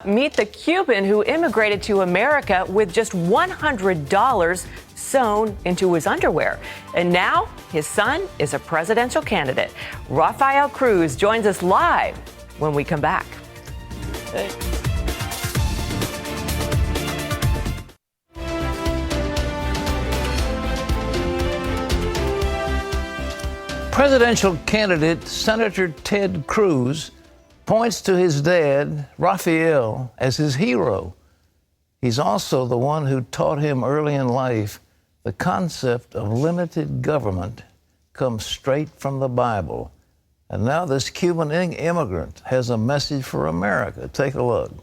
Meet the Cuban who immigrated to America with just $100 sewn into his underwear. And now his son is a presidential candidate. Rafael Cruz joins us live when we come back. Hey. Presidential candidate Senator Ted Cruz points to his dad, Rafael, as his hero. He's also the one who taught him early in life the concept of limited government comes straight from the Bible. And now this Cuban immigrant has a message for America. Take a look.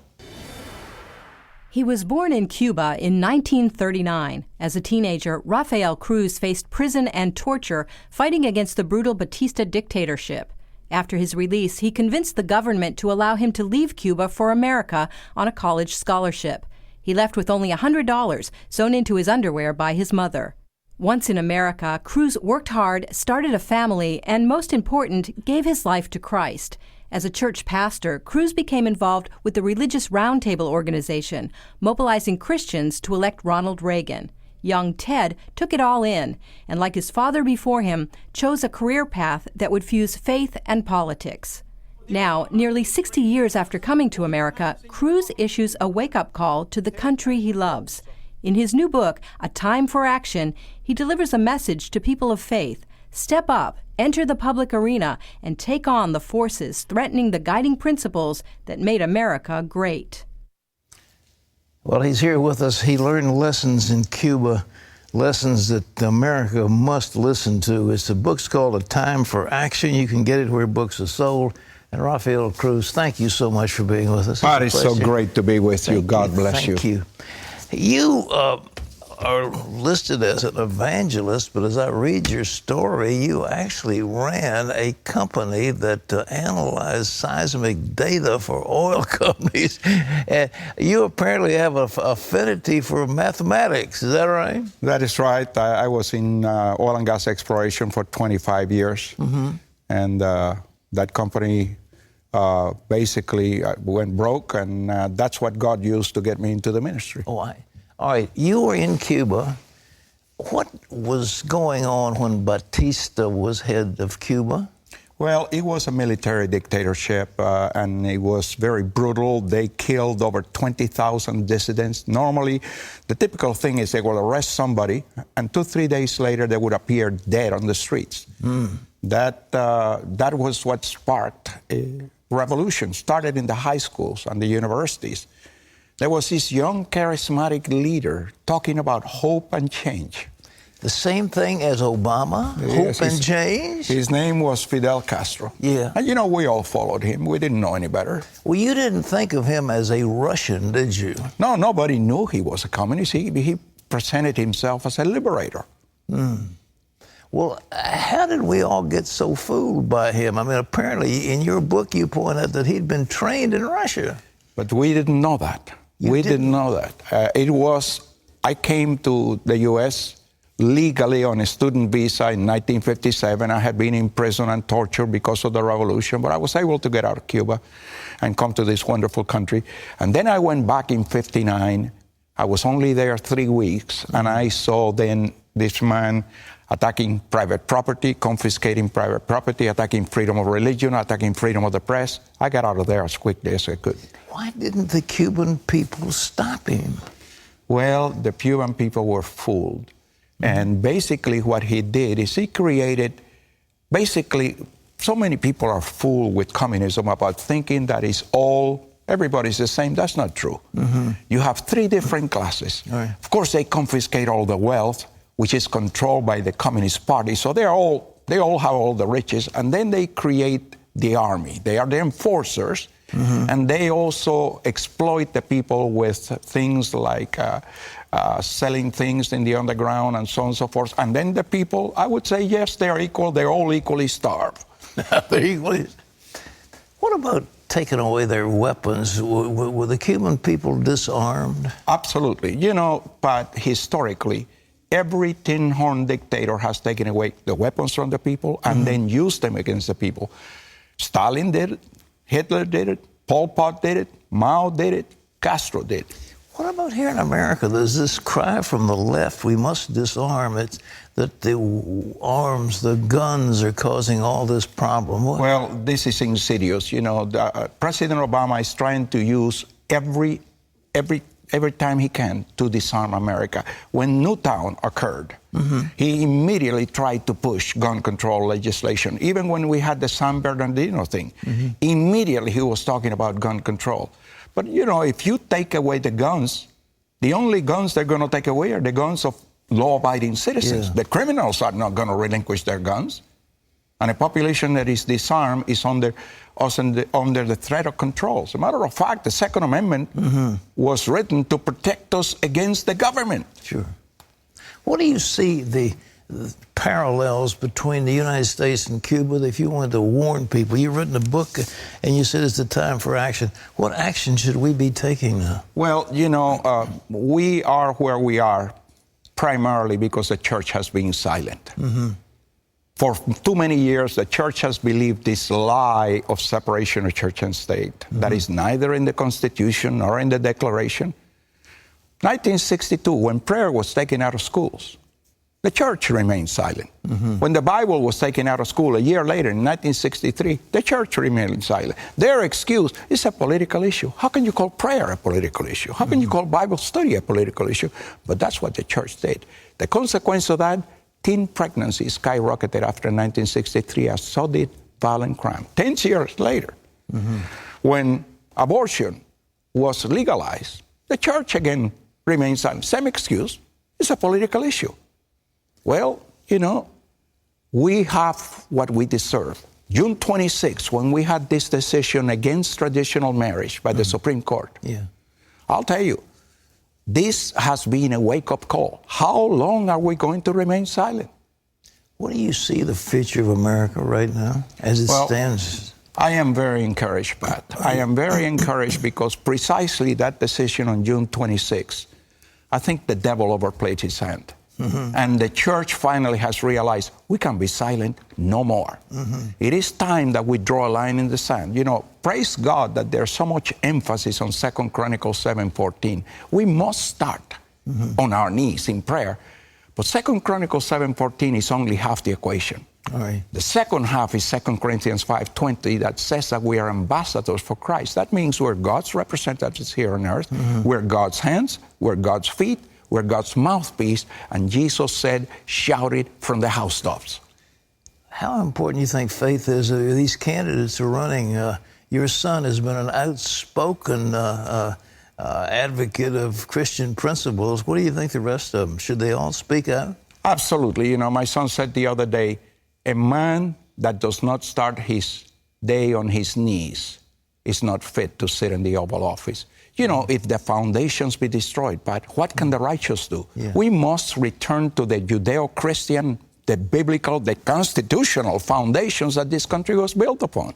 He was born in Cuba in 1939. As a teenager, Rafael Cruz faced prison and torture fighting against the brutal Batista dictatorship. After his release, he convinced the government to allow him to leave Cuba for America on a college scholarship. He left with only $100 sewn into his underwear by his mother. Once in America, Cruz worked hard, started a family, and most important, gave his life to Christ. As a church pastor, Cruz became involved with the Religious Roundtable organization, mobilizing Christians to elect Ronald Reagan. Young Ted took it all in, and like his father before him, chose a career path that would fuse faith and politics. Now, nearly 60 years after coming to America, Cruz issues a wake-up call to the country he loves. In his new book, A Time for Action, he delivers a message to people of faith. Step up, enter the public arena, and take on the forces threatening the guiding principles that made America great. Well, he's here with us. He learned lessons in Cuba, lessons that America must listen to. The book's called A Time for Action. You can get it where books are sold. And Rafael Cruz, thank you so much for being with us. It's so great to be with you. God bless you. Thank you. You are listed as an evangelist, but as I read your story, you actually ran a company that analyzed seismic data for oil companies. And you apparently have an affinity for mathematics. Is that right? That is right. I was in oil and gas exploration for 25 years. Mm-hmm. And that company basically went broke, and that's what God used to get me into the ministry. All right, you were in Cuba. What was going on when Batista was head of Cuba? Well, it was a military dictatorship, and it was very brutal. They killed over 20,000 dissidents. Normally, the typical thing is they will arrest somebody, and 2-3 days later, they would appear dead on the streets. That was what sparked a revolution, started in the high schools and the universities. There was this young, charismatic leader talking about hope and change. The same thing as Obama? Yes, hope and change? His name was Fidel Castro. Yeah. And we all followed him. We didn't know any better. Well, you didn't think of him as a Russian, did you? No, nobody knew he was a communist. He presented himself as a liberator. Well, how did we all get so fooled by him? I mean, apparently in your book you point out that he'd been trained in Russia. But we didn't know that. We didn't know that. I came to the U.S. legally on a student visa in 1957. I had been in prison and tortured because of the revolution, but I was able to get out of Cuba and come to this wonderful country. And then I went back in 59. I was only there 3 weeks, and I saw then this man attacking private property, confiscating private property, attacking freedom of religion, attacking freedom of the press. I got out of there as quickly as I could. Why didn't the Cuban people stop him? Well, the Cuban people were fooled. And basically what he did is he created, so many people are fooled with communism about thinking that everybody's the same. That's not true. You have 3 different classes. Right. Of course, they confiscate all the wealth, which is controlled by the Communist Party. So they all have all the riches, and then they create the army. They are the enforcers, and they also exploit the people with things like selling things in the underground and so on and so forth. And then the people, I would say, yes, they are equal. They're all equally starved. They're equally. What about taking away their weapons? Were the Cuban people disarmed? Absolutely. But historically, every tin-horn dictator has taken away the weapons from the people and then used them against the people. Stalin did it. Hitler did it. Pol Pot did it. Mao did it. Castro did. What about here in America? There's this cry from the left, we must disarm. It's that the arms, the guns are causing all this problem. Well, this is insidious. You know, President Obama is trying to use every time he can to disarm America. When Newtown occurred, he immediately tried to push gun control legislation. Even when we had the San Bernardino thing, immediately he was talking about gun control. But, you know, if you take away the guns, the only guns they're going to take away are the guns of law-abiding citizens. Yeah. The criminals are not going to relinquish their guns. And a population that is disarmed is under the threat of control. As a matter of fact, the Second Amendment was written to protect us against the government. Sure. What do you see the parallels between the United States and Cuba? If you wanted to warn people, you've written a book and you said it's the time for action. What action should we be taking now? Well, you know, we are where we are primarily because the church has been silent. For too many years, the church has believed this lie of separation of church and state. That is neither in the Constitution nor in the Declaration. 1962, when prayer was taken out of schools, the church remained silent. When the Bible was taken out of school a year later, in 1963, the church remained silent. Their excuse is a political issue. How can you call prayer a political issue? How can you call Bible study a political issue? But that's what the church did. The consequence of that, teen pregnancy skyrocketed after 1963, as so did violent crime. 10 years later, when abortion was legalized, the church again remained silent. Same excuse, it's a political issue. Well, you know, we have what we deserve. June 26, when we had this decision against traditional marriage by the Supreme Court, I'll tell you, this has been a wake-up call. How long are we going to remain silent? What do you see the future of America right now as it stands? I am very encouraged, Pat. I am very encouraged because precisely that decision on June 26, I think the devil overplayed his hand. And the church finally has realized we can be silent no more. It is time that we draw a line in the sand. You know, praise God that there's so much emphasis on 2 Chronicles 7:14. We must start on our knees in prayer. But 2 Chronicles 7:14 is only half the equation. All right. The second half is 2 Corinthians 5:20 that says that we are ambassadors for Christ. That means we're God's representatives here on earth. We're God's hands, we're God's feet, we're God's mouthpiece, and Jesus said, shout it from the housetops. How important do you think faith is? These candidates are running. Your son has been an outspoken advocate of Christian principles. What do you think the rest of them? Should they all speak out? Absolutely. You know, my son said the other day, a man that does not start his day on his knees is not fit to sit in the Oval Office. You know, if the foundations be destroyed, but what can the righteous do? We must return to the Judeo-Christian, the biblical, the constitutional foundations that this country was built upon.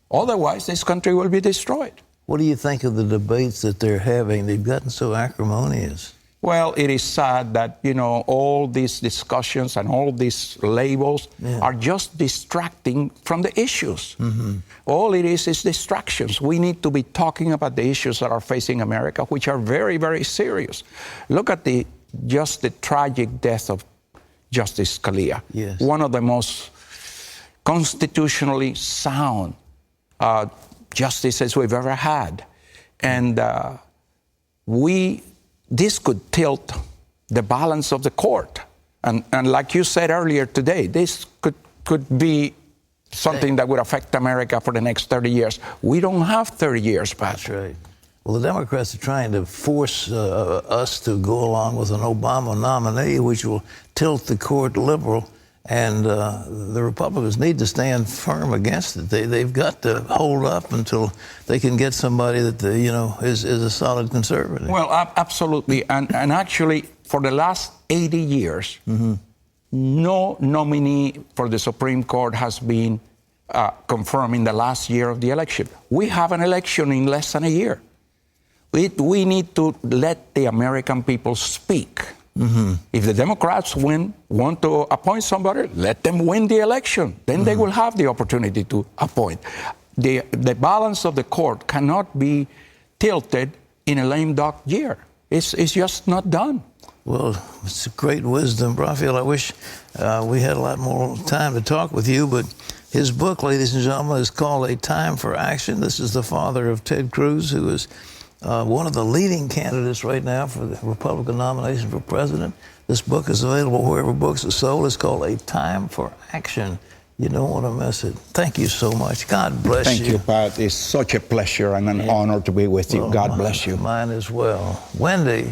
Otherwise, this country will be destroyed. What do you think of the debates that they're having? They've gotten so acrimonious. Well, it is sad that, you know, all these discussions and all these labels are just distracting from the issues. All it is distractions. We need to be talking about the issues that are facing America, which are very, very serious. Look at the tragic death of Justice Scalia, one of the most constitutionally sound justices we've ever had. And this could tilt the balance of the court. And like you said earlier today, this could be something that would affect America for the next 30 years. We don't have 30 years, Pat. That's right. Well, the Democrats are trying to force us to go along with an Obama nominee, which will tilt the court liberal. And the Republicans need to stand firm against it. They've got to hold up until they can get somebody that, is a solid conservative. Well, absolutely. And actually, for the last 80 years, no nominee for the Supreme Court has been confirmed in the last year of the election. We have an election in less than a year. We need to let the American people speak. If the Democrats want to appoint somebody, let them win the election. Then they will have the opportunity to appoint. The balance of the court cannot be tilted in a lame duck year. It's just not done. Well, it's great wisdom. Rafael, I wish we had a lot more time to talk with you, but his book, ladies and gentlemen, is called A Time for Action. This is the father of Ted Cruz, who is one of the leading candidates right now for the Republican nomination for president. This book is available wherever books are sold. It's called A Time for Action. You don't want to miss it. Thank you so much. God bless you. Thank you, Pat. It's such a pleasure and an honor to be with you. God bless you. Mine as well. Wendy.